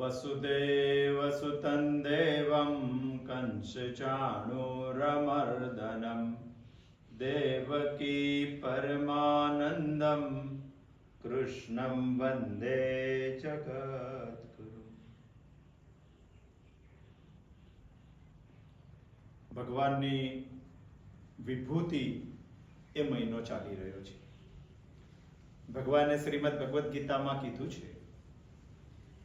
वसुदेवसुतं देवं कंसचाणूरमर्दनं देवकी परमानंदं कृष्णं वंदे जगद्गुरु। ભગવાનની વિભૂતિ એ મહિનો ચાલી રહ્યો છે. ભગવાને શ્રીમદ ભગવદ્ ગીતામાં કીધું છે,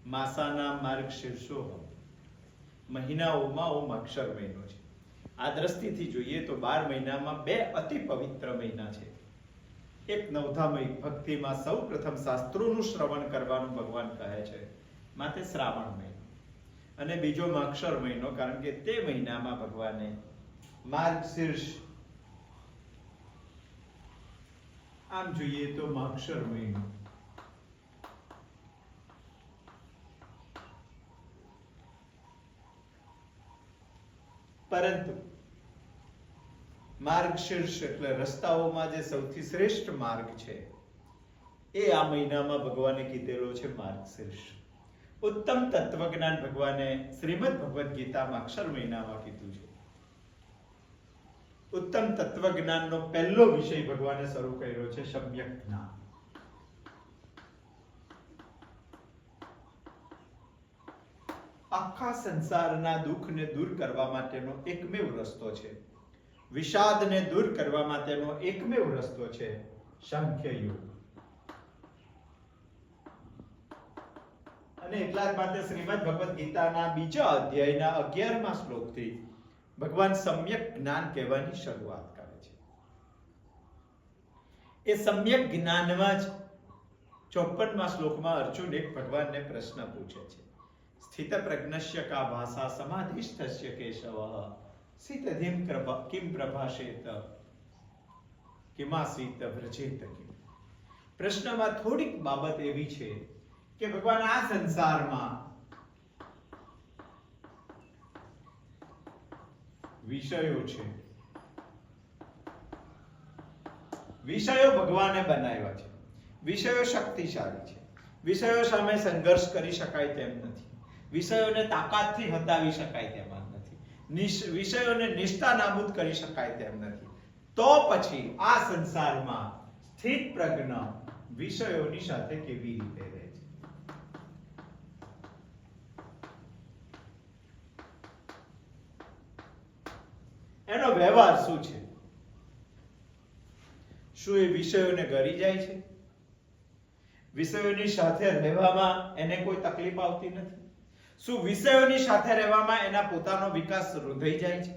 માસાના માર્ગ શીર્ષોહમ, મહિનાઓમાં ઓમ અક્ષર મહિનો છે. આ દ્રષ્ટિથી જોઈએ તો 12 મહિનામાં 2 અતિ પવિત્ર મહિના છે. એક નવધામય ભક્તિમાં સૌ પ્રથમ શાસ્ત્રોનું શ્રવણ કરવાનું ભગવાન કહે છે, માટે શ્રાવણ મહિનો, અને બીજો માક્ષર મહિનો, કારણ કે તે મહિનામાં ભગવાને માર્ગશીર્ષ, આમ જોઈએ તો માક્ષર મહિનો, પરંતુ માર્ગશીર્ષ એટલે રસ્તાઓમાં જે સૌથી શ્રેષ્ઠ માર્ગ છે એ આ મહિનામાં ભગવાને કીધેલો છે માર્ગશીર્ષ. ઉત્તમ તત્વજ્ઞાન ભગવાને શ્રીમદ ભગવદ્ ગીતામાં અક્ષર મહિનામાં કીધું છે. ઉત્તમ તત્વજ્ઞાનનો પહેલો વિષય ભગવાને શરૂ કર્યો છે સમ્યક જ્ઞાન. આખા સંસારના દુઃખને દૂર કરવા માટેનો એકમેવ રસ્તો છે, વિષાદને દૂર કરવા માટેનો એકમેવ રસ્તો છે સાંખ્ય યોગ. અને એટલા જ માટે શ્રીમદ ભગવદ્ ગીતાના બીજા અધ્યાયના 11મા શ્લોકથી ભગવાન સમ્યક જ્ઞાન કહેવાની શરૂઆત કરે છે. એ સમ્યક જ્ઞાનમાં જ 54મા શ્લોકમાં અર્જુન એક ભગવાનને પ્રશ્ન પૂછે છે, સ્થિત પ્રજ્ઞસ્ય કા ભાષા સમાધિષ્ઠસ્ય કેશવ સ્થિતધિમ કિમ પ્રભાષેત કિમાસીત વ્રજેત કિમ. પ્રશ્નમાં થોડીક બાબત એવી છે કે ભગવાન આ સંસારમાં વિષયો છે, વિષયો ભગવાને બનાવ્યા છે, વિષયો શક્તિશાળી છે, વિષયો સામે સંઘર્ષ કરી શકાય તેમ નથી, વિષયોને તાકાતથી હટાવી શકાય તેમ નથી, વિષયોને નિષ્ઠા નાબૂદ કરી શકાય તેમ નથી. તો પછી આ સંસારમાં સ્થિત પ્રજ્ઞ વિષયોની સાથે કેવી રીતે રહે છે? એનો વ્યવહાર શું છે? શું એ વિષયોને ગરી જાય છે? વિષયોની સાથે રહેવામાં એને કોઈ તકલીફ આવતી નથી? શું વિષયોની સાથે રહેવામાં એના પોતાનો વિકાસ થઈ જાય છે?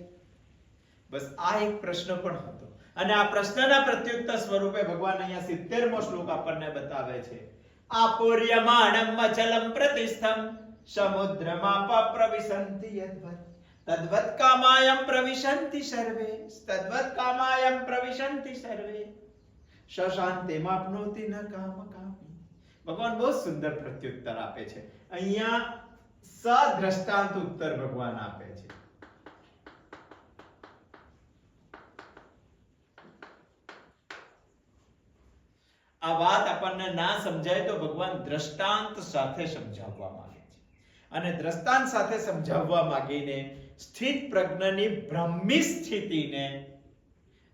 બસ આ એક પ્રશ્ન પણ હતો, અને આ પ્રશ્નના પ્રત્યુત્તર સ્વરૂપે ભગવાન અહીંયા 70મો શ્લોક આપણને બતાવે છે. આપોર્યમાણમ અચલમ પ્રતિષ્ઠમ સમુદ્રમાપ પ્રવિશન્તિ યદ્વત તદ્વત કામાયમ પ્રવિશન્તિ સર્વે તદ્વત કામાયમ પ્રવિશન્તિ સર્વે શાંતિમાપ્નોતિ ન કામ કામી. ભગવાન બહુ સુંદર પ્રત્યુત્તર આપે છે. અહીંયા સદ્રષ્ટાંત ઉત્તર ભગવાન આપે છે. આ વાત આપણને ના સમજાય તો ભગવાન દ્રષ્ટાંત સાથે સમજાવવા માંગે છે, અને દ્રષ્ટાંત સાથે સમજાવવા માંગીને સ્થિત પ્રજ્ઞની બ્રહ્મી સ્થિતિને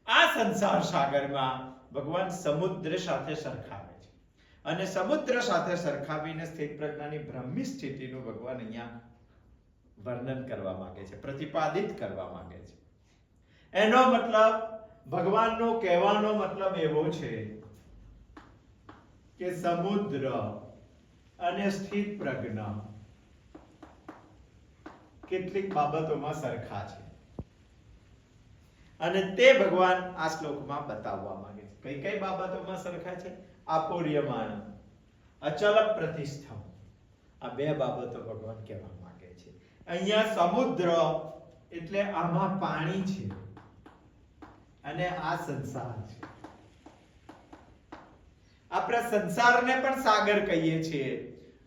આ સંસાર સાગરમાં ભગવાન સમુદ્ર સાથે સરખાવે છે, અને સમુદ્ર સાથે સરખાવીને સ્થિત પ્રજ્ઞાની બ્રહ્મી સ્થિતિનું ભગવાન અહીંયા વર્ણન કરવા માંગે છે, પ્રતિપાદિત કરવા માંગે છે. એનો મતલબ, ભગવાનનો કહેવાનો મતલબ એવો છે કે સમુદ્ર અને સ્થિત પ્રજ્ઞ કેટલીક બાબતોમાં સરખા છે, અને તે ભગવાન આ શ્લોકમાં બતાવવા માંગે છે. કઈ કઈ બાબતોમાં સરખા છે? આપોર્યમાણ, અચલ પ્રતિષ્ઠમ, આ 2 બાબતો ભગવાન કહેવા માંગે છે. અહીંયા સમુદ્ર એટલે આમાં પાણી છે, અને આ સંસાર છે. આપણે સંસારને પણ સાગર કહીએ છીએ,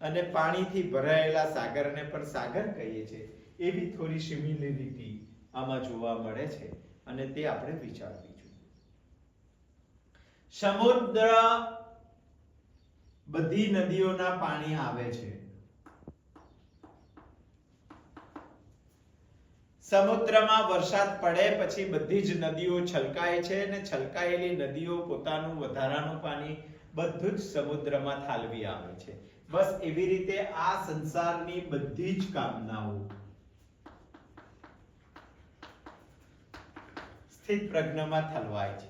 અને પાણીથી ભરાયેલા સાગરને પણ સાગર કહીએ છીએ. એવી થોડી સિમિલરિટી આમાં જોવા મળે છે, અને તે આપણે વિચારવી જોઈએ. સમુદ્ર બધી નદીઓના પાણી આવે છે, સમુદ્રમાં વરસાદ પડે પછી બધી જ નદીઓ છલકાય છે અને છલકાયેલી નદીઓ પોતાનું વધારાનું પાણી બધું જ સમુદ્રમાં ઠાલવી આવે છે. બસ એવી રીતે આ સંસારની બધી જ કામનાઓ સ્થિત પ્રજ્ઞમાં ઠલવાય છે.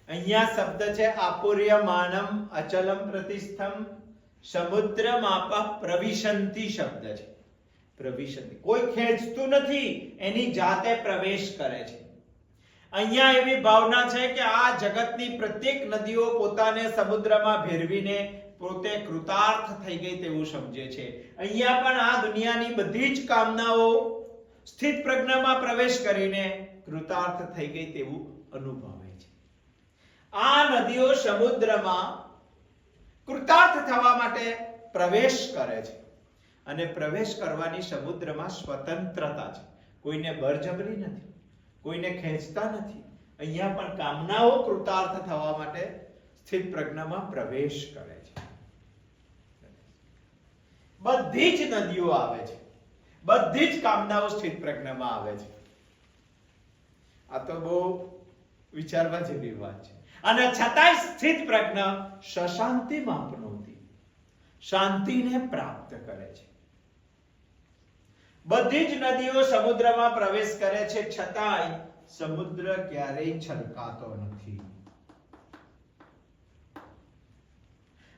અહીંયા શબ્દ છે આપુર્યમાનમ અચલમ પ્રતિસ્થમ સમુદ્રમાપઃ પ્રવિશંતિ શબ્દ છે. પ્રવિશંતિ કોઈ ખેંચતું નથી, એની જાતે પ્રવેશ કરે છે. અહીંયા એવી ભાવના છે કે આ જગતની પ્રત્યેક નદીઓ પોતાને સમુદ્રમાં ભેરવીને પોતે કૃતાર્થ થઈ ગઈ તેવું સમજે છે. અહીંયા પણ આ દુનિયાની બધી જ કામનાઓ સ્થિત પ્રજ્ઞામાં પ્રવેશ કરીને કૃતાર્થ થઈ ગઈ તેવું અનુભવે છે. આ નદીઓ સમુદ્રમાં કૃતાર્થ થવા માટે પ્રવેશ કરે છે અને પ્રવેશ કરવાની સમુદ્રમાં સ્વતંત્રતા છે. કોઈને બળજબરી નથી, કોઈને ખેંચતા નથી. અહીંયા પણ કામનાઓ કૃતાર્થ થવા માટે સ્થિત પ્રજ્ઞામાં પ્રવેશ કરે છે. બધી જ નદીઓ આવે છે, બધી જ કામનાઓ સ્થિત પ્રજ્ઞામાં આવે છે. આ તો બહુ વિચારવા જેવી વાત છે. અને છતાંય સ્થિત પ્રજ્ઞા સશાંતિમાં આપનોતી, શાંતિને પ્રાપ્ત કરે છે. બધી જ નદીઓ સમુદ્રમાં પ્રવેશ કરે છે, છતાંય સમુદ્ર ક્યારેય છલકાતો નથી.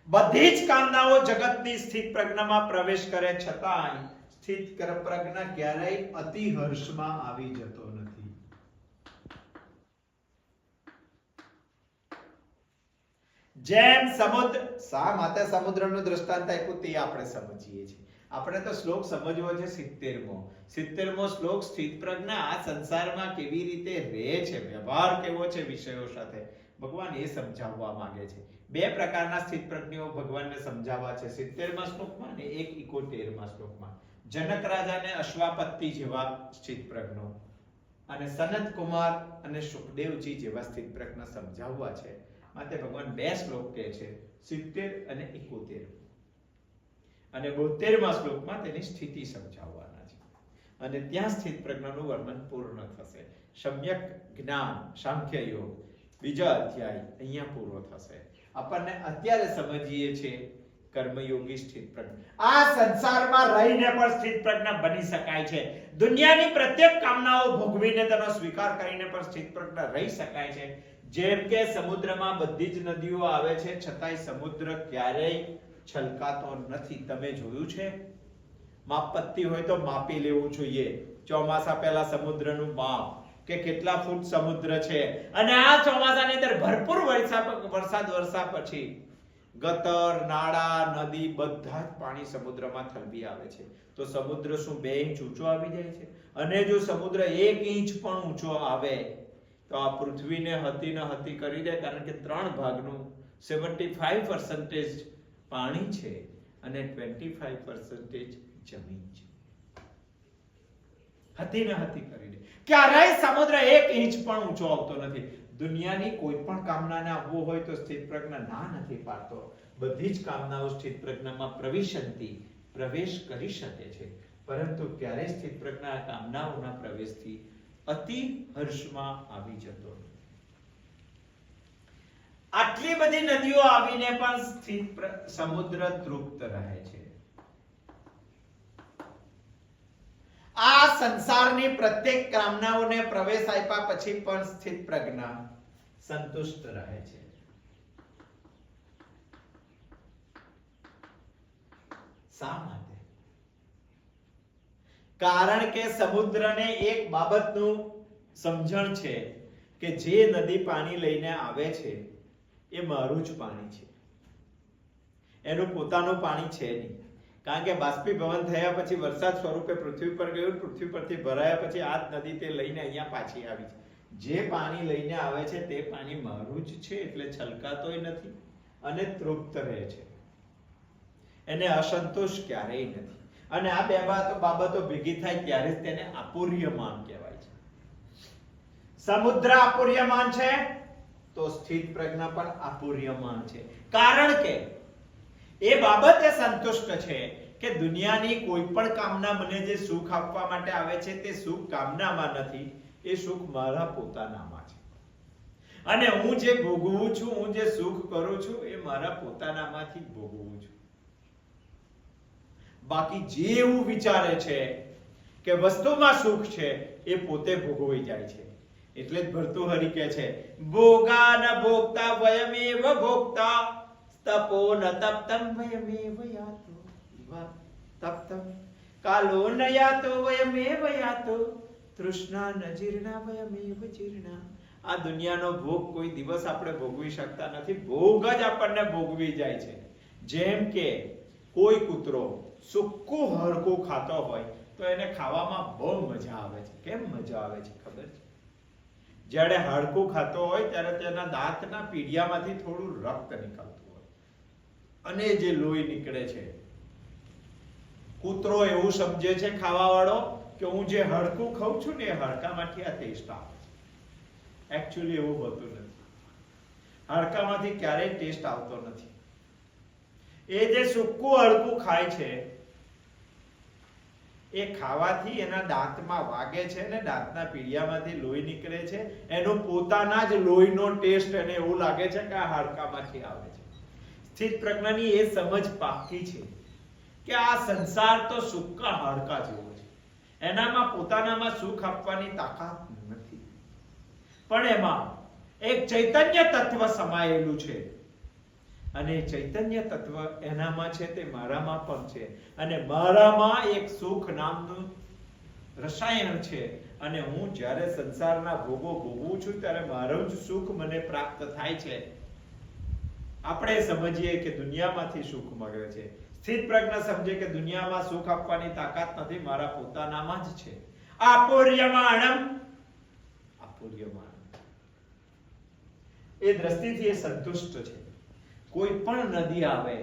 બધી જ કામનાઓ જગતની સ્થિત પ્રજ્ઞામાં પ્રવેશ કરે, છતાંય સ્થિત પ્રજ્ઞા ક્યારેય અતિ હર્ષમાં આવી જતો નથી. જેમ સમુદ્ર, શા માટે સમુદ્રનું દ્રષ્ટાંત આપ્યું તે આપણે સમજીએ છીએ. આપણે તો શ્લોક સમજવો છે 70મો શ્લોક. સ્થિત પ્રજ્ઞા આ સંસારમાં કેવી રીતે રહે છે, વ્યવહાર કેવો છે વિષયો સાથે, ભગવાન એ સમજાવવા માંગે છે. બે પ્રકારના સ્થિત પ્રજ્ઞાઓ ભગવાનને સમજાવવા છે 70મા શ્લોકમાં અને 71મા શ્લોકમાં. જનક રાજાને અશ્વાપત્તિ જેવા સ્થિત પ્રજ્ઞો અને સનત કુમાર અને સુખદેવજી જેવા સ્થિત પ્રજ્ઞા સમજાવવા છે. માટે ભગવાન બે શ્લોક કહે છે, 70 અને 71. અને 72મા શ્લોકમાં તેની સ્થિતિ સમજાવવાના છે. અને ત્યાં સ્થિત પ્રજ્ઞાનું વર્ણન પૂર્ણ થશે. સમ્યક જ્ઞાન સાંખ્ય યોગ બીજા અધ્યાય અહીંયા પૂરો થશે. આપણને અત્યારે સમજીએ છીએ કર્મયોગી સ્થિત પ્રજ્ઞા. આ સંસારમાં રહીને પણ સ્થિત પ્રજ્ઞા બની શકાય છે. દુનિયાની પ્રત્યેક કામનાઓ ભોગવીને તેનો સ્વીકાર કરીને પણ સ્થિત પ્રજ્ઞા રહી શકાય છે. જેમ કે સમુદ્રમાં બધી જ નદીઓ આવે છે, છતાંય સમુદ્ર ક્યારેય છલકાતો નથી. તમે જોયું છે? માપપત્તી હોય તો માપી લેવું જોઈએ. ચોમાસા પહેલા સમુદ્રનું માપ કે કેટલા ફૂટ સમુદ્ર છે. અને આ ચોમાસાની અંદર ભરપૂર વરસાદ વરસા પછી ગટર, નાળા, નદી બધા જ પાણી સમુદ્રમાં ઠલવી આવે છે. તો સમુદ્ર શું 2 ઇંચ ઊંચો આવી જાય છે? અને જો સમુદ્ર 1 ઇંચ પણ ઊંચો આવે તો આ પૃથ્વીને હતી ન હતી કરી દે. કારણ કે 3 ભાગનું 75% પાણી છે અને 25% જમીન છે. હતી ન હતી કરી દે. ક્યારેય સમુદ્ર 1 ઇંચ પણ ઊંચો આવતો નથી. દુનિયાની કોઈ પણ કામનાને આવવો હોય તો સ્થિત પ્રજ્ઞા ના નથી પાડતો. બધી જ કામનાઓ સ્થિત પ્રજ્ઞામાં પ્રવિશંતિ, પ્રવેશ કરી શકે છે. પરંતુ ક્યારેય સ્થિત પ્રજ્ઞા કામનાઓના પ્રવેશથી અતિ હર્ષમાં આવી જતો નથી. આટલી બધી નદીઓ આવીને પણ સ્થિત સમુદ્ર તૃપ્ત રહે છે. આ સંસારની પ્રત્યેક કામનાઓને પ્રવેશ આપ્યા પછી પણ સ્થિત પ્રજ્ઞા સંતુષ્ટ રહે છે. શા માટે? કારણ કે સમુદ્રને એક બાબતનું સમજણ છે કે જે નદી પાણી લઈને આવે છે એ મારું જ પાણી છે, એનું પોતાનું પાણી છે નહીં. કારણ કે બાષ્પીભવન થયા પછી વરસાદ સ્વરૂપે પૃથ્વી પર ગયું, પૃથ્વી પરથી ભરાયા પછી આ નદી તે લઈને અહીંયા પાછી આવી છે. જે પાણી લઈને આવે છે તે પાણી મારું જ છે, એટલે છલકાતોય નથી અને તૃપ્ત રહે છે. એને અસંતોષ ક્યારેય નથી. અને આ બે બાબતો ભેગી થાય ત્યારે જ તેને આપૂર્યમાન કહેવાય છે. સમુદ્ર આપૂર્યમાન છે તો સ્થિત પ્રજ્ઞા પણ આપૂર્યમાન છે. કારણ કે એ બાબતે સંતુષ્ટ છે કે દુનિયાની કોઈ પણ કામના મને જે સુખ આપવા માટે આવે છે તે સુખ કામનામાં નથી, એ સુખ મારા પોતાનામાં છે. અને હું જે ભોગવું છું, હું જે સુખ કરું છું એ મારા પોતાનામાંથી ભોગવું છું. બાકી જે એવું વિચારે છે કે વસ્તુમાં સુખ છે એ પોતે ભોગવી જાય છે. એટલે જ ભર્તૃહરિ કહે છે ભોગા ન ભોગતા વયમેવ ભોગતા તપો ન તપ્તમ વયમેવ યાતો તપ્તમ કાલો ન યાતો વયમેવ યાતો તૃષ્ણા ન જીર્ણા વયમેવ જીર્ણા. આ દુનિયાનો ભોગ કોઈ દિવસ આપણે ભોગવી શકતા નથી, ભોગ જ આપણને ભોગવી જાય છે. જેમ કે કોઈ કૂતરો સૂકું હરકું ખાતો હોય તો એને ખાવામાં બહુ મજા આવે છે. કેમ મજા આવે છે ખબર છે? જ્યારે હાડકું ખાતો હોય ત્યારે તેના દાંતના પીડિયામાંથી થોડું રક્ત નીકળતું હોય અને જે લોહી નીકળે છે, કૂતરો એવું સમજે છે ખાવા વાળો કે હું જે હાડકું ખાઉં છું ને એ હાડકામાંથી આ ટેસ્ટ આવે છે. એકચ્યુઅલી એવું હોતું નથી. હાડકામાંથી ક્યારેય ટેસ્ટ આવતો નથી. એ જે સૂકું હાડકું ખાય છે એ ખાવાથી એના દાંતમાં વાગે છે ને દાંતના પીડિયામાંથી લોહી નીકળે છે. એનો પોતાના જ લોહીનો ટેસ્ટ એને એવું લાગે છે કે આ હાડકામાંથી આવે છે. સ્થિત પ્રજ્ઞાની એ સમજ પાકી છે કે આ સંસાર તો સૂકા હાડકા જેવો છે, એનામાં પોતાનામાં સુખ આપવાની તાકાત નથી. પણ એમાં એક ચૈતન્ય તત્વ સમાયેલું છે અને ચૈતન્ય તત્વ એનામાં છે તે મારામાં પણ છે. અને મારામાં એક સુખ નામનું રસાયણ છે અને હું જ્યારે સંસારના ભોગો ભોગવું છું ત્યારે મારું જ સુખ મને પ્રાપ્ત થાય છે. આપણે સમજીએ કે દુનિયામાંથી સુખ મળે છે. સ્થિત પ્રજ્ઞ સમજે કે દુનિયામાં સુખ આપવાની તાકાત નથી, મારા પોતાનામાં જ છે. આપોર્યમાણમ આપોર્યમાણમ એ દ્રષ્ટિથી એ સંતુષ્ટ છે. કોઈ પણ નદી આવે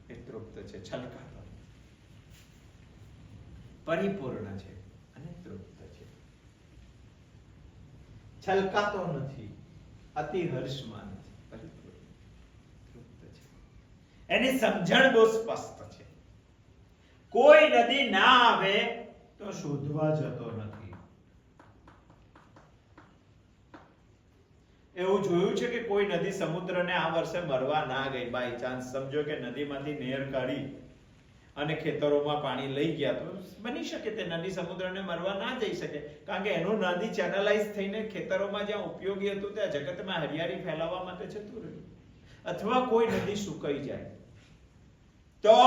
એ તૃપ્ત છે, છલકાતો પરિપૂર્ણ છે અને તૃપ્ત છે. છલકાતો નથી, અતિ હર્ષમાં નથી, પરિપૂર્ણ તૃપ્ત છે. એની સમજણ બહુ સ્પષ્ટ છે. કોઈ નદી ના આવે તો શોધવા જતો નથી. એવું જોયું છે કે કોઈ નદી સમુદ્રને આ વર્ષે મરવા ના ગઈ. બાય ચાન્સ સમજો કે નદીમાંથી નહેર કાઢી અને ખેતરોમાં પાણી લઈ ગયા તો બની શકે તે નદી સમુદ્રને મરવા ના જઈ શકે, કારણ કે એનું નદી ચેનલાઇઝ થઈને ખેતરોમાં જ્યાં ઉપયોગી હતું ત્યાં જગતમાં હરિયાળી ફેલાવવા માટે જતું રહ્યું. અથવા કોઈ નદી સુકાઈ જાય તો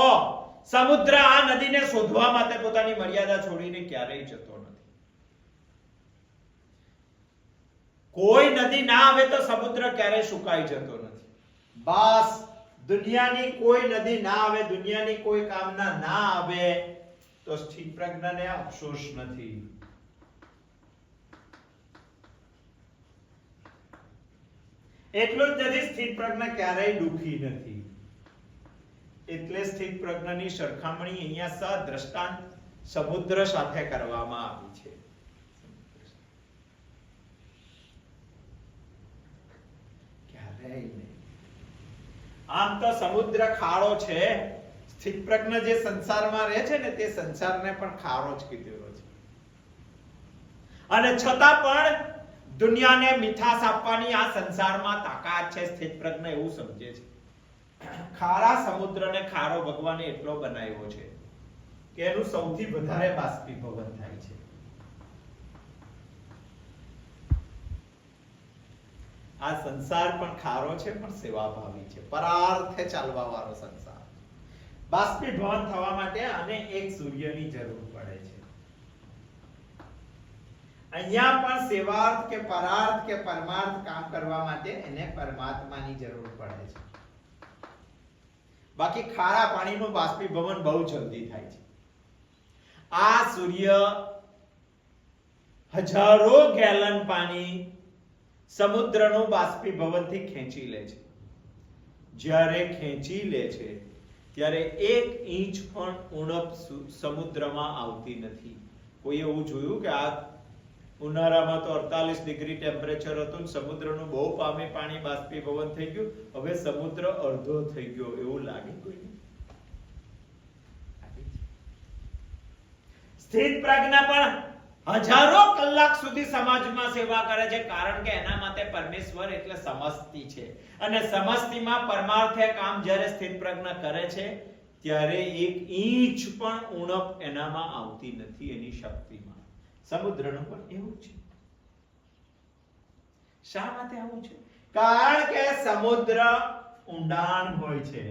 સમુદ્ર આ નદીને શોધવા માટે પોતાની મર્યાદા છોડીને ક્યારેય જતો નથી. કોઈ નદી ના આવે તો સમુદ્ર ક્યારેય સુકાઈ જતો નથી. બસ દુનિયાની કોઈ નદી ના આવે, દુનિયાની કોઈ કામના ના આવે તો સ્થિત પ્રજ્ઞાને અફસોસ નથી. એટલું જ નથી, સ્થિત પ્રજ્ઞા ક્યારેય દુખી નથી. એટલે સ્થિત પ્રજ્ઞાની સરખામણી અહીંયા સદ્રષ્ટાંત સમુદ્ર સાથે કરવામાં આવી છે. આમ તો સમુદ્ર ખારો છે. સ્થિત પ્રજ્ઞ જે સંસારમાં રહે છે ને તે સંસારને પણ ખારો જ કીધેલો છે. અને છતાં પણ દુનિયાને મીઠાશ આપવાની આ સંસારમાં તાકાત છે. સ્થિત પ્રજ્ઞ એવું સમજે છે. ખારા સમુદ્રને ખારો ભગવાને એટલો બનાવ્યો છે કે એનું સૌથી વધારે બાષ્પીભવન થાય છે. આ સંસાર પણ ખારો છે પણ સેવાભાવી છે, પરાર્થે ચાલવા વાળો સંસાર. બાષ્પીભવન થવા માટે આને એક સૂર્યની જરૂર પડે છે. અહીંયા પણ સેવાર્થ કે પરાર્થ કે પરમાર્થ કામ કરવા માટે એને પરમાત્માની જરૂર પડે છે. બાકી ખારા પાણીનું બાષ્પીભવન બહુ જલ્દી થાય છે. આ સૂર્ય હજારો ગેલન પાણી સમુદ્રનું બાષ્પીભવનથી ખેંચી લે છે. જ્યારે ખેંચી લે છે ત્યારે 1 ઇંચ પણ ઉણપ સમુદ્રમાં આવતી નથી. કોઈ એવું જોયું કે આ ઉનાળામાં તો 48 ડિગ્રી ટેમ્પરેચર હતું, સમુદ્રનું બહુ પામે પાણી બાષ્પીભવન થઈ ગયું, હવે સમુદ્ર અડધો થઈ ગયો એવું લાગે કોઈને? સ્થિત પ્રજ્ઞ પણ હજારો કલાક સુધી સમાજમાં સેવા કરે છે, કારણ કે એના માટે પરમેશ્વર એટલે સમસ્તી છે, અને સમસ્તીમાં પરમાર્થે કામ જ્યારે સ્થિત પ્રજ્ઞ કરે છે ત્યારે એક ઇંચ પણ ઉણપ એનામાં આવતી નથી એની શક્તિમાં. સમુદ્રનું પણ એવું છે. શા માટે આવું છે? કારણ કે સમુદ્ર ઊંડાણ હોય છે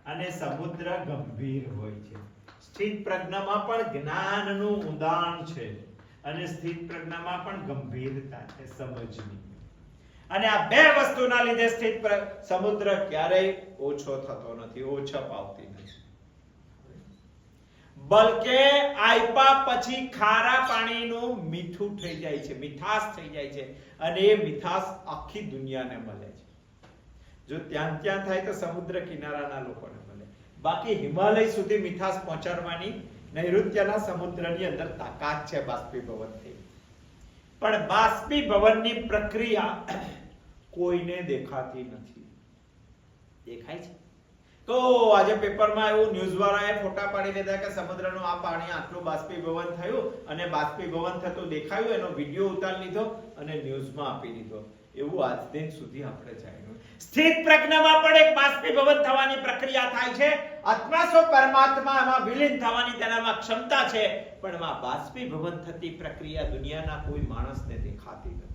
અને સમુદ્ર ગંભીર હોય છે. સ્થિત પ્રજ્ઞામાં પણ જ્ઞાનનું ઊંડાણ છે અને સ્થિત પ્રજ્ઞામાં પણ ગંભીરતા છે સમજની. અને આ બે વસ્તુના લીધે સ્થિત સમુદ્ર ક્યારેય ઓછો થતો નથી, ઓછા પાવતી નથી. બલકે આઈપા પછી ખારા પાણીનું મીઠું થઈ જાય છે, મીઠાશ થઈ જાય છે, અને એ મીઠાશ આખી દુનિયાને મળે છે. જો ત્યાં થાય તો સમુદ્ર કિનારાના લોકોને મળે, બાકી હિમાલય સુધી મીઠાશ પહોંચાડવાની નૈઋત્યના સમુદ્રની અંદર તાકાત છે બાષ્પીભવન થઈ. પણ બાષ્પીભવનની પ્રક્રિયા કોઈને દેખાતી નથી. દેખાય છે તો આજે પેપરમાં એવું ન્યૂઝ વાળાએ ફોટા પાડી લીધા કે સમુદ્રનું આ પાણી આટલું બાષ્પીભવન થયું અને બાષ્પીભવન થતું દેખાયું, એનો વિડિયો ઉતારી લીધો અને ન્યૂઝમાં આપી દીધો. એવું આજ દિન સુધી આપણે જાણ્યું. સ્થિત પ્રજ્ઞામાં પણ એક બાષ્પીભવન થવાની પ્રક્રિયા થાય છે. આત્મા સ્વ પરમાત્મા એમાં વિલીન થવાની તેનામાં ક્ષમતા છે, પણ એમાં બાષ્પીભવન થતી પ્રક્રિયા દુનિયાના કોઈ માણસને દેખાતી નથી.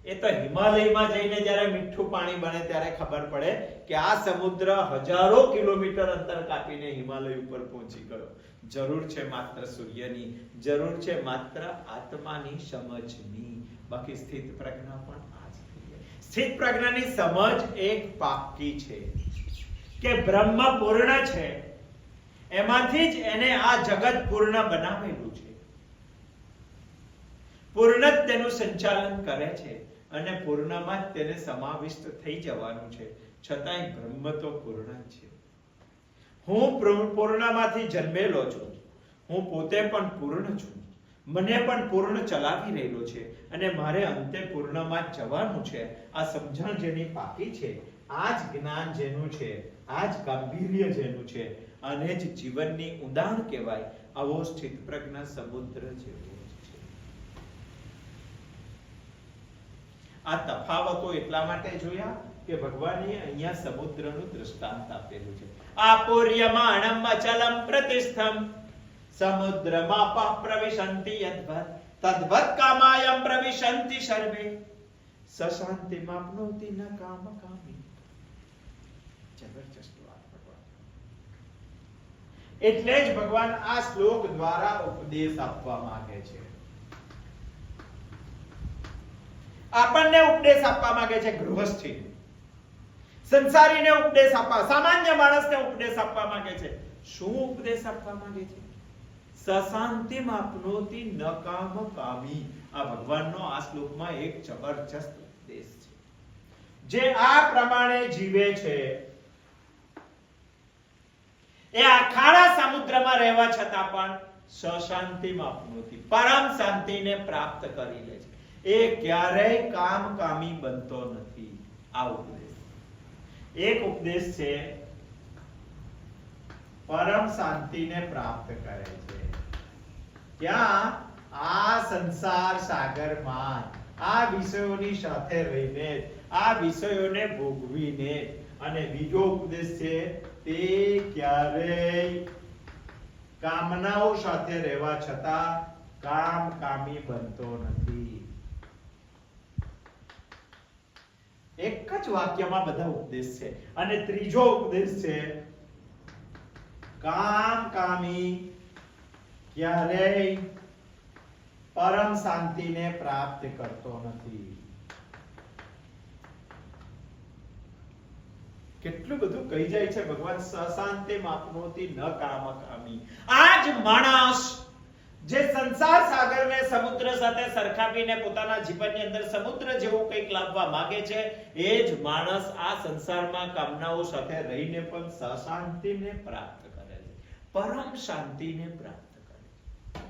એ તો હિમાલયમાં જઈને જ્યારે મીઠું પાણી બને ત્યારે ખબર પડે કે આ સમુદ્ર હજારો કિલોમીટર અંતર કાપીને હિમાલય ઉપર પહોંચી ગયો. જરૂર છે માત્ર સૂર્યની, જરૂર છે માત્ર આત્માની સમજની. બાકી સ્થિત પ્રજ્ઞા પણ આ જ છે. સ્થિત પ્રજ્ઞાની સમજ એક પાક્કી છે કે બ્રહ્મ પૂર્ણ છે, એમાંથી જ એને આ જગત પૂર્ણ બનાવેલું છે. પૂર્ણ જ તેનું સંચાલન કરે છે અને પૂર્ણમાં જ તેને સમાવિષ્ટ થઈ જવાનું છે. છતાંય બ્રહ્મ તો પૂર્ણ છે. હું પૂર્ણમાંથી જન્મેલો છું, હું પોતે પણ પૂર્ણ છું, મને પણ પૂર્ણ ચલાવી રહેલો છે અને મારે અંતે પૂર્ણમાં જ જવાનું છે. આ સમજણ જેની પાકી છે, આ જ જ્ઞાન જેનું છે, આ જ ગાંભીર્ય જેનું છે, આને જ જીવનની ઉડાણ કહેવાય. આવો સ્થિત પ્રજ્ઞ સમુદ્ર જેવો છે. આ તફાવતો એટલા માટે જોયા કે ભગવાને અહીંયા સમુદ્રનું દૃષ્ટાંત આપેલું છે. આપોર્યમાણમ અચલમ પ્રતિષ્ઠમ સમુદ્રમાપ પ્રવિશંતિ યદ્વત તદ્વત કામાયમ પ્રવિશંતિ સર્વે સશાંતિમાપ્નોતિ ન કામકામી. જબરજસ્ત વાત ભગવાન. એટલે જ ભગવાન આ શ્લોક દ્વારા ઉપદેશ આપવા માંગે છે. આપણને ઉપદેશ આપવા માંગે છે, ગૃહસ્થી સંસારીને ઉપદેશ આપવા, સામાન્ય માણસને ઉપદેશ આપવા માંગે છે. શું ઉપદેશ આપવા માંગે છે? સશાંતિમાપ્નોતિ ન કામકામી. આ ભગવાનનો આ શ્લોકમાં એક જબરજસ્ત ઉપદેશ છે. જે આ પ્રમાણે જીવે છે એ આ ખારા સમુદ્રમાં રહેવા છતાં પણ સશાંતિમાપ્નોતિ, પરમ શાંતિને પ્રાપ્ત કરી લે છે. એ ક્યારેય કામકામી બનતો નથી. આ ઉપદેશ એક ઉપદેશ છે, પરમ શાંતિને પ્રાપ્ત કરે છે. ક્યાં? આ સંસાર સાગરમાં આ વિષયોની સાથે રહીને, આ વિષયોને ભોગવીને. અને બીજો ઉપદેશ છે, તે ક્યારેય કામનાઓ સાથે રહેવા છતાં કામકામી બનતો નથી. એક જ વાક્યમાં બધા ઉપદેશ છે. અને ત્રીજો ઉપદેશ છે, કામકામી ક્યારેય પરમ શાંતિને પ્રાપ્ત કરતો નથી. કેટલું બધું કહી જાય છે ભગવાન. સશાંતિમાપ્નોતિ ન કામકામી. આ જ માણસ જે સંસાર સાગરને સમુદ્ર સાથે સરખાવીને પોતાના જીવનની અંદર સમુદ્ર જેવું કંઈક લાવવા માંગે છે, એ જ માણસ આ સંસારમાં કામનાઓ સાથે રહીને પણ સશાંતિને પ્રાપ્ત કરે છે, પરમ શાંતિને પ્રાપ્ત કરે છે.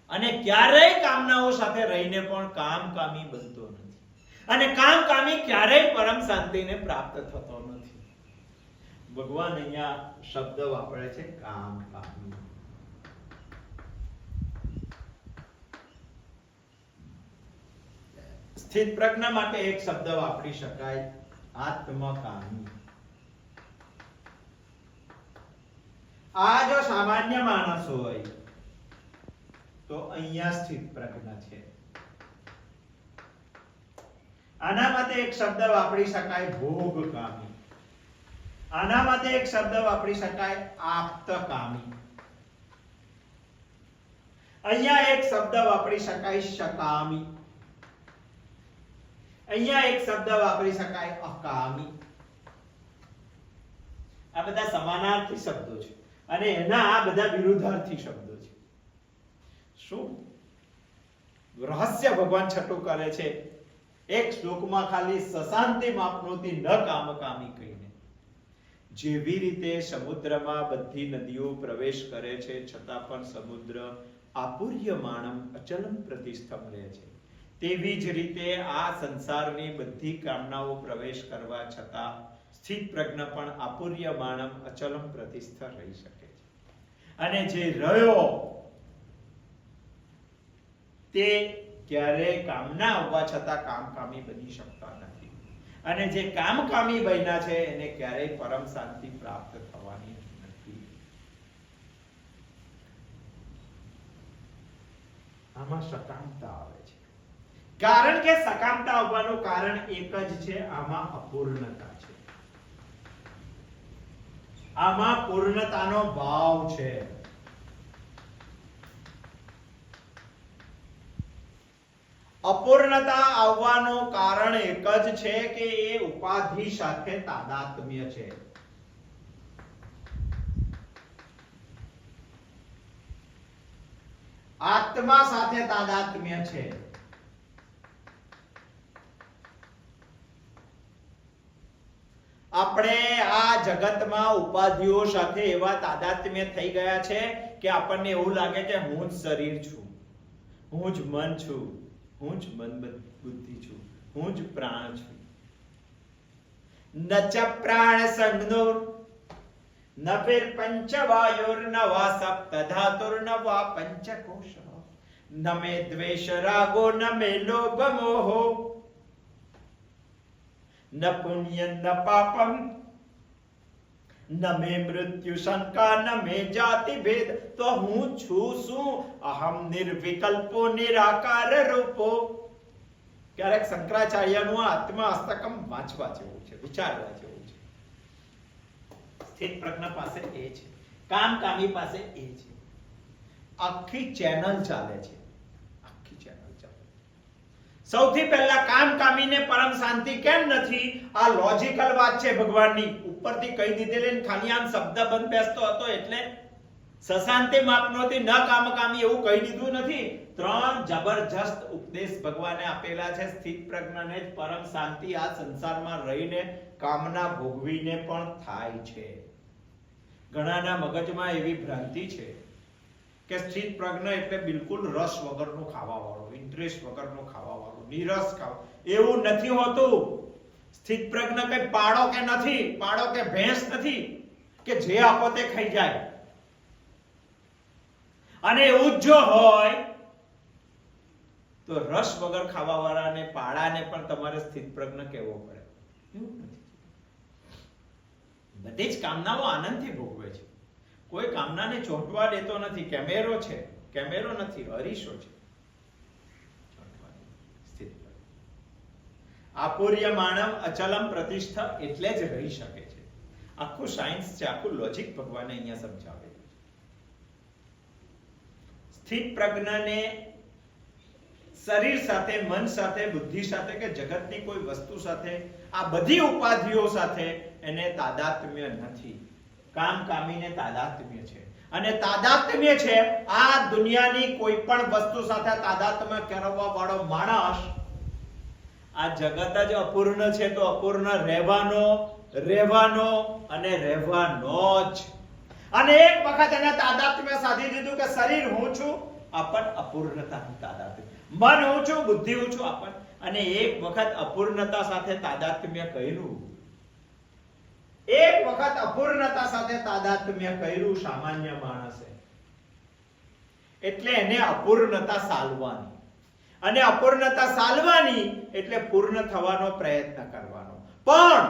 અને ક્યારેય કામનાઓ સાથે રહીને પણ કામકામી બનતો નથી. અને કામકામી ક્યારેય પરમ શાંતિને પ્રાપ્ત થતો નથી. ભગવાન અહીંયા શબ્દ વાપરે છે કામ કામી. સ્થિત પ્રજ્ઞ માટે એક શબ્દ વાપરી શકાય આત્મકામી. આ જો સામાન્ય માણસ હોય તો અહીંયા સ્થિત પ્રજ્ઞ છે. આના માટે એક શબ્દ વાપરી શકાય ભોગકામી. આના માટે એક શબ્દ વાપરી શકાય આપ્તકામી. અહીંયા એક શબ્દ વાપરી શકાય શકામી. અહીંયા એક શબ્દ વાપરી શકાય અકામી. આ બધા સમાનાર્થી શબ્દો છે અને એના આ બધા વિરુદ્ધાર્થી શબ્દો છે. શું રહસ્ય ભગવાન છઠ્ઠું કરે છે એક શ્લોકમાં ખાલી સશાંતિ માપનોતી ન કામકામી કહીને. જેવી રીતે સમુદ્રમાં બધી નદીઓ પ્રવેશ કરે છે છતાં પણ સમુદ્ર આપૂર્યમાણમ અચલમ પ્રતિષ્ઠમ રહે છે, તેવી જ રીતે આ સંસારની બધી કામનાઓ પ્રવેશ કરવા છતાં સ્થિત પ્રજ્ઞ પણ આપૂર્યમાણમ અચલમ પ્રતિષ્ઠ રહી શકે છે. અને જે રહ્યો તે ક્યારેય કામના આવવા છતાં કામકામી બની શકતા નથી, અને જે કામકામી બન્યા છે એને ક્યારેય પરમ શાંતિ પ્રાપ્ત થવાની નથી. આમાં સકામતા આવે છે, કારણ કે સકામતા આવવાનું કારણ એક જ છે, આમાં અપૂર્ણતા છે. આમાં પૂર્ણતાનો ભાવ છે. અપૂર્ણતા આવવાનું કારણ એક જ છે કે એ ઉપાધિ સાથે તાદાત્મ્ય છે. આત્મા સાથે તાદાત્મ્ય છે. આપણે આ જગતમાં ઉપાધિઓ સાથે એવા તાદાત્મ્ય થઈ ગયા છે કે આપણને એવું લાગે કે હું જ શરીર છું, હું જ મન છું, હું જ મન બુદ્ધિ છું, હું જ પ્રાણ છું. ન ચ પ્રાણ સંજ્ઞોર ન ફિર પંચવાયોર ન વા સપ્ત ધાતુર ન વા પંચકોશ ન મે દ્વેષ રાગો ન મે લોભ મોહો ન પુણ્ય ન પાપમ ન મે મૃત્યુ શંકા ન મે જાતિ ભેદ. તો હું છું શું? અહમ નિર્વિકલ્પો નિરાકાર રૂપો. ક્યારેક શંકરાચાર્યનું આત્મા અષ્ટકમ વાંચવા જેવું છે, વિચારવા જેવું છે. સ્થિત પ્રજ્ઞ પાસે એ છે, કામકામી પાસે એ છે. આખી ચેનલ ચાલે છે, આખી ચેનલ ચાલે. સૌથી પહેલા કામકામીને પરમ શાંતિ કેમ નથી? આ લોજિકલ વાત છે ભગવાનની, ઉપરથી કહી દીધેલી ને ખાલી આમ શબ્દ બંધ બેસતો હતો એટલે સશાંતિ માપનોથી ન કામકામી એવું કહી દીધું નથી. ત્રણ જબરજસ્ત ઉપદેશ ભગવાને આપેલા છે. સ્થિત પ્રજ્ઞને જ પરમ શાંતિ આ સંસારમાં રહીને કામના ભોગવીને પણ થાય છે. ઘણાના મગજમાં એવી ભ્રાંતિ છે કે સ્થિત પ્રજ્ઞ એટલે બિલકુલ રસ વગરનું ખાવા વાળું, ઇન્ટરેસ્ટ વગરનું ખાવા વાળું, નિરસ ખાવા. એવું નથી હોતું. સ્થિત પ્રજ્ઞ કઈ પાડો કે નથી, પાડો કે ભેંસ નથી કે જે આપો તે ખાઈ જાય. અને એવું જો હોય તો રસ વગર ખાવા વાળાને, પાડાને પણ તમારે સ્થિત પ્રજ્ઞ કહેવો પડે. એવું નથી. બધી જ કામનાઓ આનંદથી ભોગવે છે, કોઈ કામનાને ચોંટવા દેતો નથી. કેમેરો છે, કેમેરો નથી, અરીસો છે. આપૂર્યમાણમ અચલમ પ્રતિષ્ઠા એટલે જ રહી શકે છે. આખું સાયન્સ છે, આખું લોજિક ભગવાને અહીંયા સમજાવેલું છે. સ્થિત પ્રજ્ઞને શરીર સાથે, મન સાથે, બુદ્ધિ સાથે કે જગતની કોઈ વસ્તુ સાથે, આ બધી ઉપાધિઓ સાથે એને તાદાત્મ્ય નથી. કામકામીને તાદાત્મ્ય છે. અને તાદાત્મ્ય છે આ દુનિયાની કોઈ પણ વસ્તુ સાથે તાદાત્મ્ય કરવા વાળો માણસ આ જગત જ અપૂર્ણ છે તો અપૂર્ણ રહેવાનો, રહેવાનો અને રહેવાનો જ. અને એક વખત એને તાદાત્મ્ય સાધી દીધું કે શરીર હું છું, આપણ અપૂર્ણતાનું તાદાત્મ્ય. મન હું છું, બુદ્ધિ હું છું, આપણ. અને એક વખત અપૂર્ણતા સાથે તાદાત્મ્ય કર્યું એક વખત અપૂર્ણતા સાથે તાદાત્મ્ય કર્યું સામાન્ય માણસે, એટલે એને અપૂર્ણતા સાલવાની, અને અપૂર્ણતા સાલવાની એટલે પૂર્ણ થવાનો પ્રયત્ન કરવાનો. પણ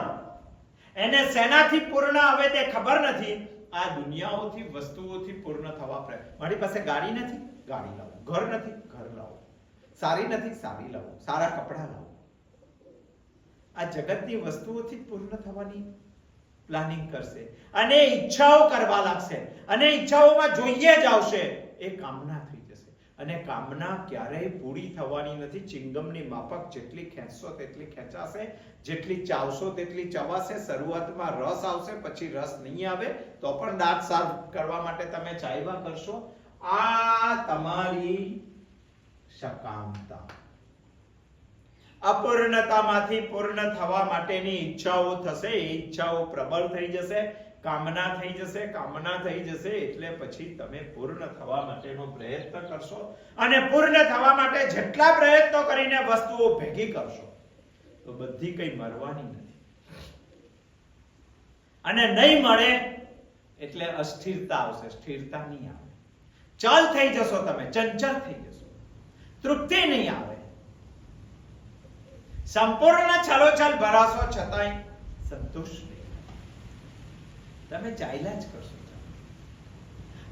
એને શેનાથી પૂર્ણ હવે તે ખબર નથી. આ દુનિયાઓથી, વસ્તુઓથી પૂર્ણ થવા પ્રયત્ન. મારી પાસે ગાડી નથી, ગાડી લાવો. ઘર નથી, ઘર લાવો. સારી નથી, સારી લાવો. સારા કપડા લાવો. આ જગતની વસ્તુઓથી પૂર્ણ થવાની પ્લાનિંગ કરશે અને ઈચ્છાઓ કરવા લાગશે, અને ઈચ્છાઓમાં જોઈએ જ આવશે. એ કામના થઈ જશે, અને કામના ક્યારેય પૂરી થવાની નથી. ચિંગમની માફક જેટલી ખેંચશો તેટલી ખેંચાશે, જેટલી ચાવશો તેટલી ચવાશે. શરૂઆતમાં રસ આવશે, પછી રસ નહીં આવે તો પણ દાંત સાફ કરવા માટે તમે ચાવ્યા કરશો. આ તમારી સકામતા. અપૂર્ણતામાંથી પૂર્ણ થવા માટેની ઈચ્છાઓ થશે. એ ઈચ્છાઓ પ્રબળ થઈ જશે, કામના થઈ જશે. કામના થઈ જશે એટલે પછી તમે પૂર્ણ થવા માટેનો પ્રયત્ન કરશો, અને પૂર્ણ થવા માટે જેટલા પ્રયત્નો કરીને વસ્તુઓ ભેગી કરશો તો બધી કઈ મળવાની નથી. અને નહીં મળે એટલે અસ્થિરતા આવશે, સ્થિરતા નહીં આવે. ચલ થઈ જશો, તમે ચંચળ થઈ જશો, તૃપ્તિ નહીં આવે. સંપૂર્ણ છલોછલ ભરાશો છતાંય સંતુષ્ટ નહીં. તમે ચાલ્યા જ કરશો.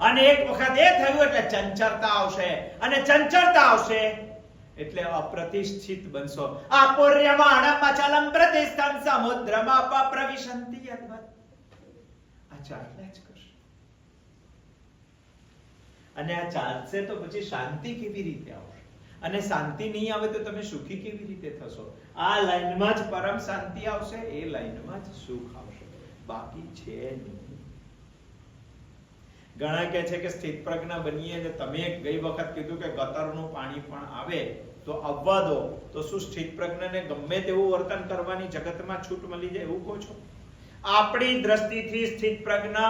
અને એક વખત એ થયું એટલે ચંચળતા આવશે, અને ચંચળતા આવશે એટલે અપ્રતિષ્ઠિત બનશો. આપૂર્યમાણમ અચલમ પ્રતિષ્ઠમ સમુદ્રમાં પ્રવિશંતિ યદ્વત. આ ચાલ્યા જ કરશો. અને આ ચાલશે તો પછી શાંતિ કેવી રીતે આવશે? અને શાંતિ નહીં આવે તો તમે સુખી કેવી રીતે થશો? આ લાઈનમાં જ પરમ શાંતિ આવશે, એ લાઈનમાં જ સુખ આવશે, બાકી છે નહીં. ઘણા કહે છે કે સ્થિત પ્રજ્ઞ બનીએ, ને તમે ગઈ વખત કીધું કે ગટરનું પાણી પણ આવે તો આવવા દો, તો શું સ્થિત પ્રજ્ઞને ગમે તેવું વર્તન કરવાની જગતમાં છૂટ મળી જાય એવું કહો છો? આપણી દ્રષ્ટિથી સ્થિત પ્રજ્ઞ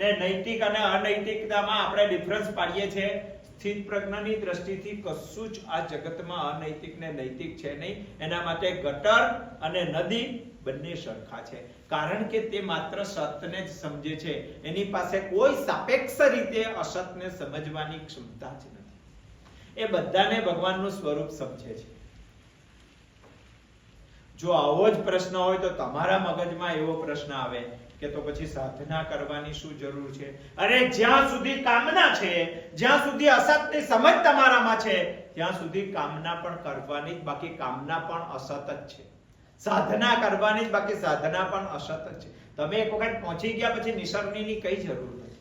ને નૈતિક અને અનૈતિકતામાં આપણે ડિફરન્સ પાડીએ છીએ. સ્થિત પ્રજ્ઞની દ્રષ્ટિથી કશું જ આ જગતમાં અનૈતિક ને નૈતિક છે નહીં. એના માટે ગટર અને નદી બંને સરખા છે, કારણ કે તે માત્ર સતને જ સમજે છે. એની પાસે કોઈ સાપેક્ષ રીતે અસતને સમજવાની ક્ષમતા જ નથી. એ બધાને ભગવાનનું સ્વરૂપ સમજે છે. જો આવો જ પ્રશ્ન હોય તો તમારા મગજમાં એવો પ્રશ્ન આવે કે તો પછી સાધના કરવાની શું જરૂર છે? અરે જ્યાં સુધી કામના છે, જ્યાં સુધી અસતની સમજ તમારામાં છે, ત્યાં સુધી કામના પણ કરવાની જ, બાકી કામના પણ અસત જ છે. સાધના કરવાની જ, બાકી સાધના પણ અસત જ છે. તમે એક વખત પહોંચી ગયા પછી નિસરણીની કઈ જરૂર નથી.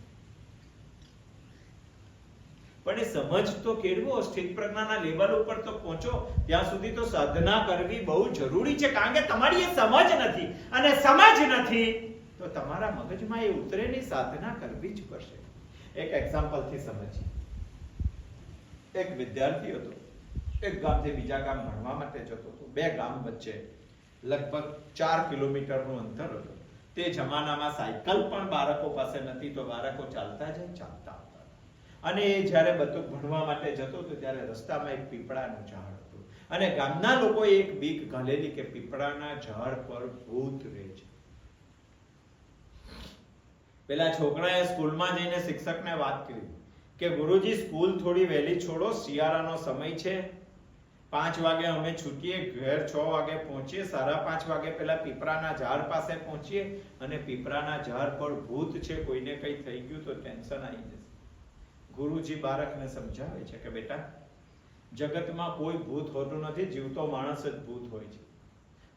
પણ એ સમજ તો કેળવો, સ્થિત પ્રજ્ઞાના લેવલ ઉપર તો પહોંચો. ત્યાં સુધી તો સાધના કરવી બહુ જરૂરી છે, કારણ કે તમારી એ સમજ નથી, અને સમજ નથી તો તમારા મગજમાં એ ઉતરે નહીં. સાધના કરવી જ પડશે. એક એક્ઝામ્પલ થી સમજીએ. એક વિદ્યાર્થી હતો, એક ગામથી બીજા ગામ ભણવા માટે જતો હતો. બે ગામ વચ્ચે લગભગ 4 કિલોમીટરનું અંતર હતું. તે જમાનામાં સાયકલ પણ બાળકો પાસે નથી, તો બાળકો ચાલતા જાય, ચાલતા આવતા. અને એ જ્યારે બધું ભણવા માટે જતો હતો ત્યારે રસ્તામાં એક પીપળાનું ઝાડ હતું, અને ગામના લોકોએ એક બીક ઘાલેલી કે પીપળાના ઝાડ પર ભૂત રહે છે. પેલા છોકરાએ સ્કૂલમાં જઈને શિક્ષકને વાત કરી કે ગુરુજી સ્કૂલ થોડી વહેલી છોડો, શિયાળાનો સમય છે, 5 વાગે અમે છૂટીએ, ઘર 6 વાગે પહોંચીએ, 5:30 વાગે પેલા પીપળાના ઝાડ પાસે પહોંચીએ, અને પીપળાના ઝાડ પર ભૂત છે, કોઈને કઈ થઈ ગયું તો ટેન્શન આવી જશે. ગુરુજી બાળકને સમજાવે છે કે બેટા, જગતમાં કોઈ ભૂત હોતું નથી, જીવતો માણસ જ ભૂત હોય છે.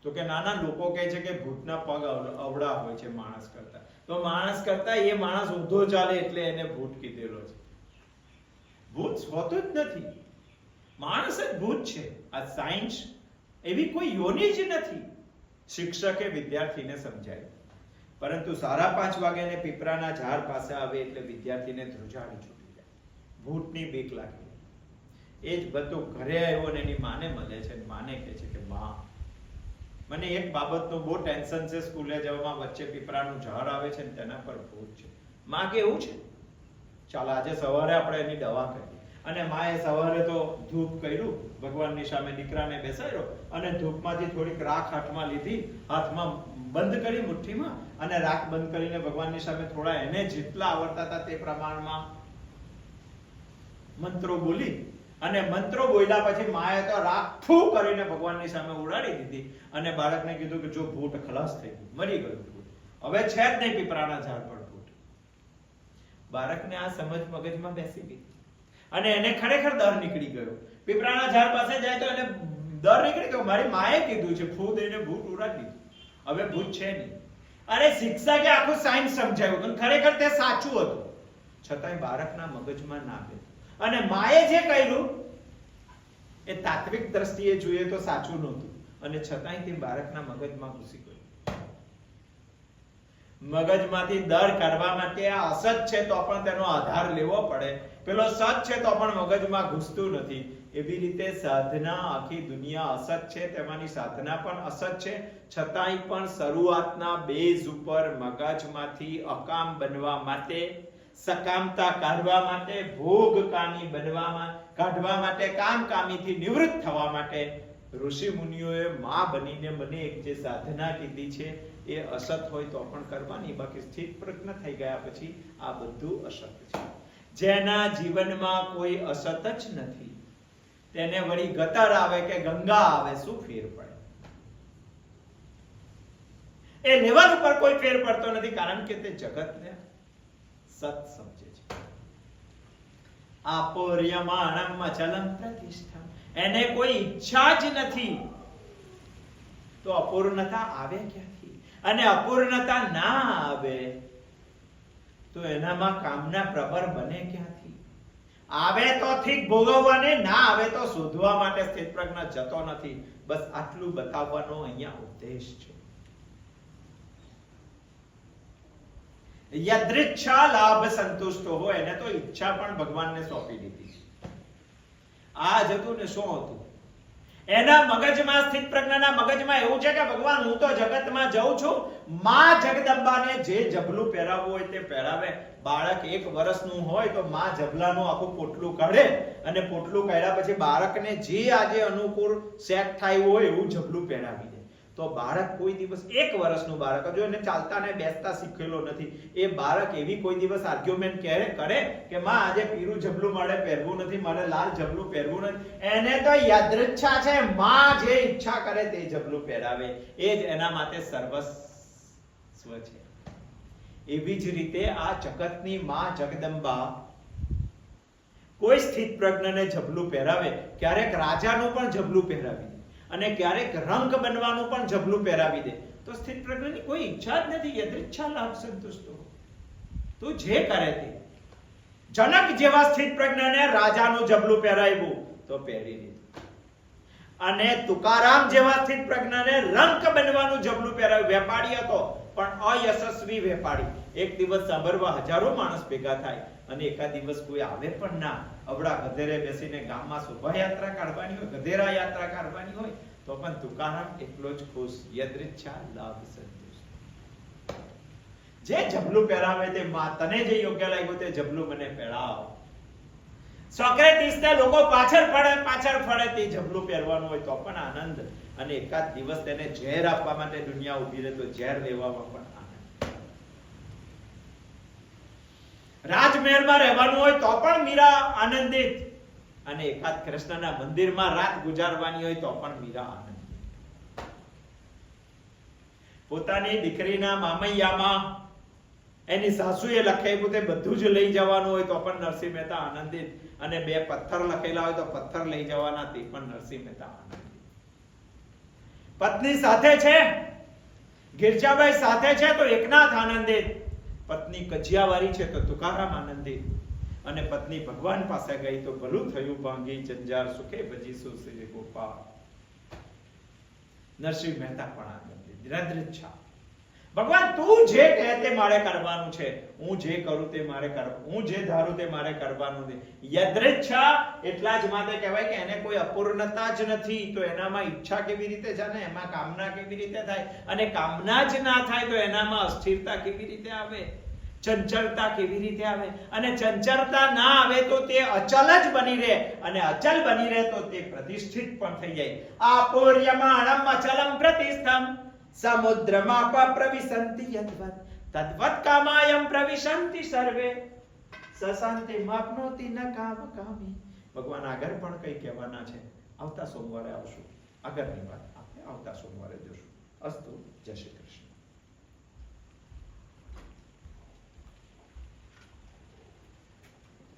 તો કે નાના લોકો કહે છે કે ભૂતના પગ અવળા હોય છે માણસ કરતા. તો માણસ કરતા એ માણસ ઊંધો ચાલે એટલે એને ભૂત કીધેલો છે. ભૂત હોતું જ નથી, માણસ જ ભૂત છે. આ સાયન્સ એવી કોઈ યોની જ નથી. શિક્ષકે વિદ્યાર્થીને સમજાય, પરંતુ 5:30 વાગે પીપળાના ઝાડ પાસે આવે એટલે વિદ્યાર્થીને ધ્રુજાડી છૂટી જાય, ભૂતની બીક લાગી. એ જ બધું ઘરે આવ્યો ને એની માને મળે છે. માને કહે છે કે માં, મને એક બાબતનું બહુ ટેન્શન છે, સ્કૂલે જવામાં વચ્ચે પીપળાનું ઝાડ આવે છે ને તેના પર ભૂત છે. માં કે એવું છે, ચાલ આજે સવારે આપણે એની દવા કરીએ. અને માએ સવારે તો ધૂપ કર્યું, ભગવાનની સામે દીકરાને બેસાડ્યો અને ધૂપમાંથી થોડીક રાખ હાથમાં લીધી, હાથમાં બંધ કરી મુઠ્ઠીમાં, અને રાખ બંધ કરીને ભગવાનની સામે થોડા એને જેટલા આવડતા હતા તે પ્રમાણમાં મંત્રો બોલી, અને મંત્રો બોલ્યા પછી માએ તો રાખ ફૂ કરીને ભગવાનની સામે ઉડાડી દીધી અને બાળકને કીધું કે જો ભૂત ખલાસ થઈ ગયું, મરી ગયું ભૂત, હવે છે જ નહીં પીપળાના ઝાડ પર ભૂત. બાળકને આ સમજ મગજમાં બેસી ગઈ અને એને ખરેખર ડર નીકળી ગયો. પીપળાના ઝાડ પાસે જાય તો એને ડર નીકળી ગયો, મારી માએ કીધું છે, ફૂ દઈને ભૂત ઉડાડી દીધું, હવે ભૂત છે નહીં. અરે શિક્ષકે આખું સાયન્સ સમજાવ્યું અને ખરેખર તે સાચું હતું, છતાંય બાળકના મગજમાં ના બેઠું. અને માએ જે કર્યું એ તાત્વિક દ્રષ્ટિએ જોઈએ તો સાચું નહોતું, અને છતાંય તે બાળકના મગજમાં ઘૂસી ગયું. મગજમાંથી દર કાઢવા માટે આ અસત છે તો પણ તેનો આધાર લેવો પડે, પેલો સત છે તો પણ મગજમાં ઘૂસતું નથી. એવી રીતે સાધના, આખી દુનિયા અસત છે, તેમાંની સાધના પણ અસત છે, છતાંય પણ શરૂઆતના બેઝ ઉપર મગજમાંથી અકામ બનવા માટે, સકામતા કાઢવા માટે, ભોગકામી કાઢવા માટે, કામકામીથી નિવૃત્ત થવા માટે ઋષિ મુનિઓએ માં બનીને મને એક જે સાધના કીધી છે એ અસત હોય તો પણ કરવાની, બાકી સ્થિત પ્રજ્ઞ થઈ ગયા પછી આ બધું અસત છે. જેના જીવનમાં કોઈ અસત જ નથી તેને વળી ગટર આવે કે ગંગા આવે શું ફેર પડે? એ લેવલ ઉપર કોઈ ફેર પડતો નથી, કારણ કે તે જગતને સત સમજે છે. આપોર્યમાણમ અચલમ પ્રતિષ્ઠા, એને કોઈ ઈચ્છા જ નથી તો અપૂર્ણતા આવે ક્યાંથી? અને અપૂર્ણતા ના આવે તો એનામાં કામના પ્રબળ બને ક્યાંથી? આવે તો ઠીક ભોગવવાને, ના આવે તો શોધવા માટે સ્થિત પ્રજ્ઞ જતો નથી. બસ આટલું બતાવવાનો અહીંયા ઉદ્દેશ છે. યદૃચ્છા લાભ સંતુષ્ટો હોય, એને તો ઈચ્છા પણ ભગવાનને સોંપી દીધી. આ જ હતું ને શું હતું? એના મગજમાં, સ્થિત પ્રજ્ઞના મગજમાં એવું છે કે ભગવાન હું તો જગતમાં જઉં છું, માં જગદંબાને જે જબલું પહેરાવવું હોય તે પહેરાવે. બાળક 1 વર્ષનું હોય તો માં જબલાનું આખું પોટલું કાઢે અને પોટલું કાઢ્યા પછી બાળકને જે આજે અનુકૂળ સેટ થાય હોય એવું જબલું પહેરાવી દે. તો બાળક કોઈ દિવસ, 1 વર્ષનું બાળક, જો એને ચાલતા ને બેસતા શીખેલો નથી, એ બાળક એવી કોઈ દિવસ આર્ગ્યુમેન્ટ કરે કે માં આજે પીળું જબલું મારે પહેરવું નથી, મારે લાલ જબલું પહેરવું નથી? એને તો યદૃચ્છા છે, માં જે ઈચ્છા કરે તે જબલું પહેરાવે, એ જ એના માટે સર્વસ્વ છે. એવી જ રીતે આ જગતની માં જગદંબા કોઈ સ્થિત પ્રજ્ઞને જબલું પહેરાવે, ક્યારેક રાજાનું પણ જબલું પહેરાવી દે અને ક્યારેક રંગ બનવાનું પણ જબલું પહેરાવી દે, તો સ્થિત પ્રજ્ઞની કોઈ ઈચ્છા જ નથી. યદૃચ્છા લાભ સંતુષ્ટો, તું જે કરે તે. જનક જેવા સ્થિત પ્રજ્ઞને રાજાનું જબલું પહેરાવ્યું તો પહેરી લીધું, અને તુકારામ જેવા સ્થિત પ્રજ્ઞને રંગ બનવાનું જબલું પહેરાવ્યું. વેપારી હતો પણ અયશસ્વી વેપારી. એક દિવસ સાંભળવા હજારો માણસ ભેગા થાય અને એકાદ દિવસ કોઈ આવે પણ ના. અવડા ગધેરે બેસીને ગામમાં શોભાયાત્રા કાઢવાની હોય, ગધેરા યાત્રા કાઢવાની હોય, તો પણ તુકારામ એકલો જ ખુશ. યદૃચ્છા લાભ સંતુષ્ટ. જે જબલું પહેરાવે તે માં, તને જે યોગ્ય લાગ્યું તે જબલું મને પહેરાવ. સોક્રેટીસને લોકો પાછળ ફળે તે જબલું પહેરવાનું હોય તો પણ આનંદ, અને એકાદ દિવસ તેને ઝેર આપવા માટે દુનિયા ઊભી રહે તો ઝેર લેવામાં પણ આનંદ. રાજમહેલમાં રહેવાનું હોય તો પણ મીરા આનંદિત, અને એકાદ કૃષ્ણના મંદિરમાં રાત ગુજારવાની હોય તો પણ મીરા આનંદિત. પોતાની દીકરીના મામૈયામાં એની સાસુએ લખાવ્યું તે બધું જ લઈ જવાનું હોય તો પણ નરસિંહ મહેતા આનંદિત, અને 2 પથ્થર લખેલા હોય તો પથ્થર લઈ જવાના તે પણ નરસિંહ મહેતા આનંદિત. પત્ની સાથે છે, ગિરજાબાઈ સાથે છે તો એકનાથ આનંદિત, પત્ની કજિયાવારી છે તો તુકારામ આનંદિત, અને પત્ની ભગવાન પાસે ગઈ તો ભલું થયું ભાંગી જંજાર સુખે ભજીશું શ્રી ગોપાલ. નરસિંહ મહેતા પણ આનંદિત. યદૃચ્છા, ભગવાન તું જે કહે તે મારે કરવાનું છે, હું જે કરું તે મારે કરવું, હું જે ધારું તે મારે કરવાનું છે. યદૃચ્છા એટલા જ માટે કહેવાય કે એને કોઈ અપૂર્ણતા જ નથી, તો એનામાં ઈચ્છા કેવી રીતે જાને, એમાં કામના કેવી રીતે થાય, અને કામના જ ના થાય તો એનામાં અસ્થિરતા કેવી રીતે આવે? ચંચળતા કેવી રીતે આવે? અને ચંચળતા ના આવે તો તે અચલ જ બની રહે, અને અચલ બની રહે તો તે પ્રતિષ્ઠિત પણ થઈ જાય. આપોર્યમાણમ અચલમ પ્રતિષ્ઠમ સમુદ્રમાપ પ્રવિશંતિ યદ્વત તદ્વત કામાયમ પ્રવિશંતિ સર્વે સશાંતિ માપનોતિ ન કામ કામી. ભગવાન આગળ પણ કઈ કહેવાના છે. આવતા સોમવારે આવશું. આગળની વાત આપણે આવતા સોમવારે જોશું. અસ્તુ. જય શ્રી કૃષ્ણ.